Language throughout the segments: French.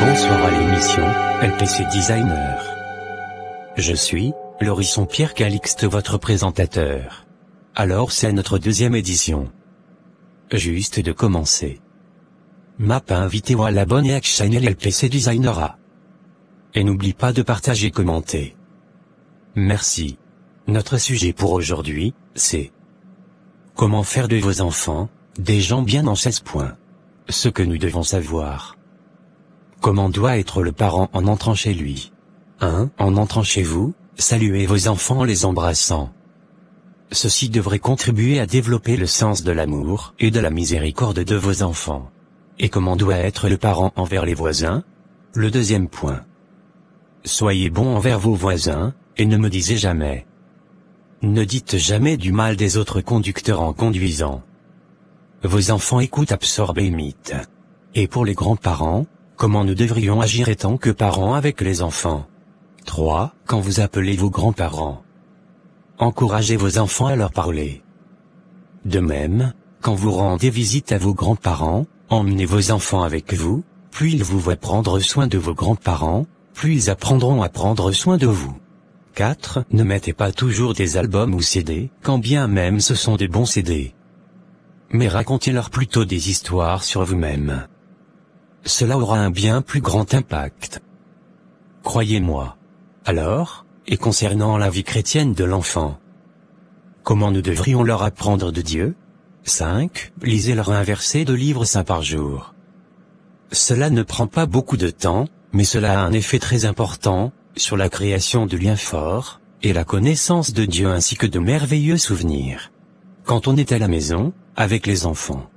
Bonsoir à l'émission LPC Designer. Je suis Laurisson Pierre Calixte, votre présentateur. Alors c'est notre deuxième édition. Juste de commencer. Map invité à l'abonner à channel LPC Designer. Et n'oublie pas de partager et commenter. Merci. Notre sujet pour aujourd'hui, c'est comment faire de vos enfants des gens bien en 16 points. Ce que nous devons savoir. Comment doit être le parent en entrant chez lui. 1. En entrant chez vous, saluez vos enfants en les embrassant. Ceci devrait contribuer à développer le sens de l'amour et de la miséricorde de vos enfants. Et comment doit être le parent envers les voisins? Le deuxième point. Soyez bon envers vos voisins, et ne me disez jamais. Ne dites jamais du mal des autres conducteurs en conduisant. Vos enfants écoutent, absorbent et imitent. Et pour les grands-parents, comment nous devrions agir étant que parents avec les enfants? 3. Quand vous appelez vos grands-parents, encouragez vos enfants à leur parler. De même, quand vous rendez visite à vos grands-parents, emmenez vos enfants avec vous, plus ils vous voient prendre soin de vos grands-parents, plus ils apprendront à prendre soin de vous. 4. Ne mettez pas toujours des albums ou CD, quand bien même ce sont des bons CD. Mais racontez-leur plutôt des histoires sur vous-même. Cela aura un bien plus grand impact. Croyez-moi. Alors, et concernant la vie chrétienne de l'enfant, comment nous devrions leur apprendre de Dieu? 5. Lisez-leur un verset de livre saint par jour. Cela ne prend pas beaucoup de temps, mais cela a un effet très important sur la création de liens forts, et la connaissance de Dieu ainsi que de merveilleux souvenirs. Quand on est à la maison, avec les enfants,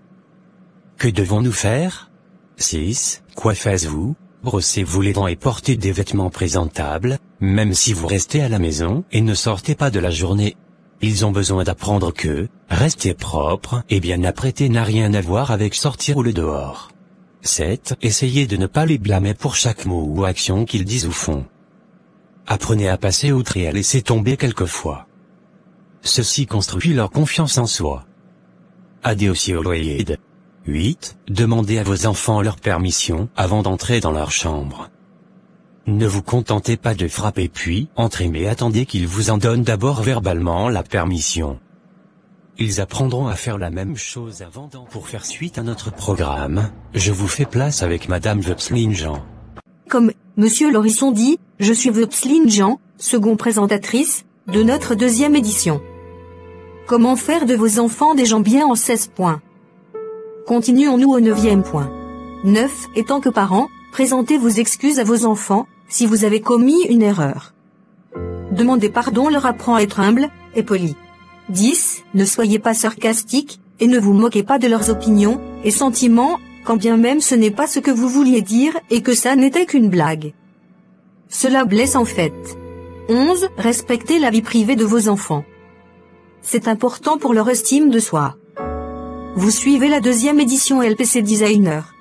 que devons-nous faire? 6. Coiffez-vous, brossez-vous les dents et portez des vêtements présentables, même si vous restez à la maison et ne sortez pas de la journée. Ils ont besoin d'apprendre que rester propre et bien apprêté n'a rien à voir avec sortir ou le dehors. 7. Essayez de ne pas les blâmer pour chaque mot ou action qu'ils disent ou font. Apprenez à passer outre et à laisser tomber quelquefois. Ceci construit leur confiance en soi. Adéosioïde. 8. Demandez à vos enfants leur permission avant d'entrer dans leur chambre. Ne vous contentez pas de frapper puis entrez, mais attendez qu'ils vous en donnent d'abord verbalement la permission. Ils apprendront à faire la même chose avant d'entrer. Pour faire suite à notre programme, je vous fais place avec Madame Veuxline Jean. Comme Monsieur Laurisson dit, je suis Veuxline Jean, seconde présentatrice de notre deuxième édition. Comment faire de vos enfants des gens bien en 16 points. Continuons-nous au 9e point. 9. Étant que parents, présentez vos excuses à vos enfants, si vous avez commis une erreur. Demandez pardon leur apprend à être humble et poli. 10. Ne soyez pas sarcastique, et ne vous moquez pas de leurs opinions et sentiments, quand bien même ce n'est pas ce que vous vouliez dire et que ça n'était qu'une blague. Cela blesse en fait. 11. Respectez la vie privée de vos enfants. C'est important pour leur estime de soi. Vous suivez la deuxième édition LPC Designer.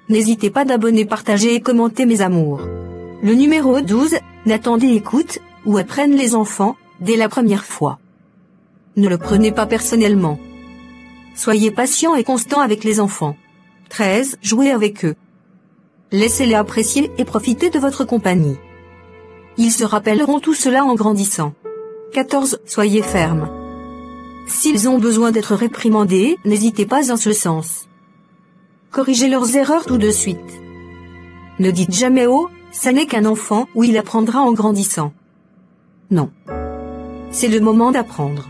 N'hésitez pas d'abonner, partager et commenter mes amours. Le numéro 12, n'attendez écoute, ou apprennent les enfants, dès la première fois. Ne le prenez pas personnellement. Soyez patient et constant avec les enfants. 13, jouez avec eux. Laissez-les apprécier et profiter de votre compagnie. Ils se rappelleront tout cela en grandissant. 14, soyez ferme. S'ils ont besoin d'être réprimandés, n'hésitez pas en ce sens. Corrigez leurs erreurs tout de suite. Ne dites jamais « Oh, ça n'est qu'un enfant » ou « Il apprendra en grandissant ». Non. C'est le moment d'apprendre.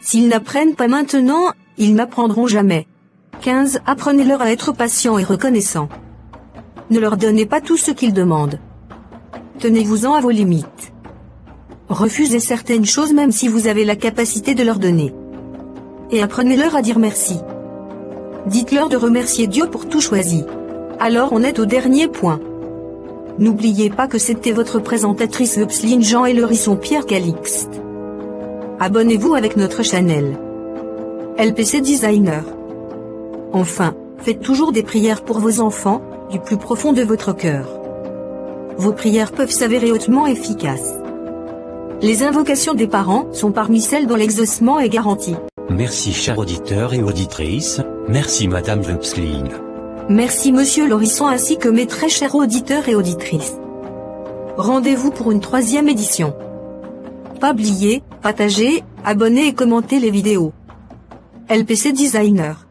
S'ils n'apprennent pas maintenant, ils n'apprendront jamais. 15. Apprenez-leur à être patients et reconnaissants. Ne leur donnez pas tout ce qu'ils demandent. Tenez-vous-en à vos limites. Refusez certaines choses même si vous avez la capacité de leur donner. Et apprenez-leur à dire merci. Dites-leur de remercier Dieu pour tout choisi. Alors on est au dernier point. N'oubliez pas que c'était votre présentatrice Veuxline Jean et Laurisson Pierre Calixte. Abonnez-vous avec notre channel LPC Designer. Enfin, faites toujours des prières pour vos enfants, du plus profond de votre cœur. Vos prières peuvent s'avérer hautement efficaces. Les invocations des parents sont parmi celles dont l'exaucement est garanti. Merci chers auditeurs et auditrices, merci Madame Veuxline. Merci Monsieur Laurisson ainsi que mes très chers auditeurs et auditrices. Rendez-vous pour une 3e édition. Pas oublier, partager, abonner et commenter les vidéos. LPC Designer.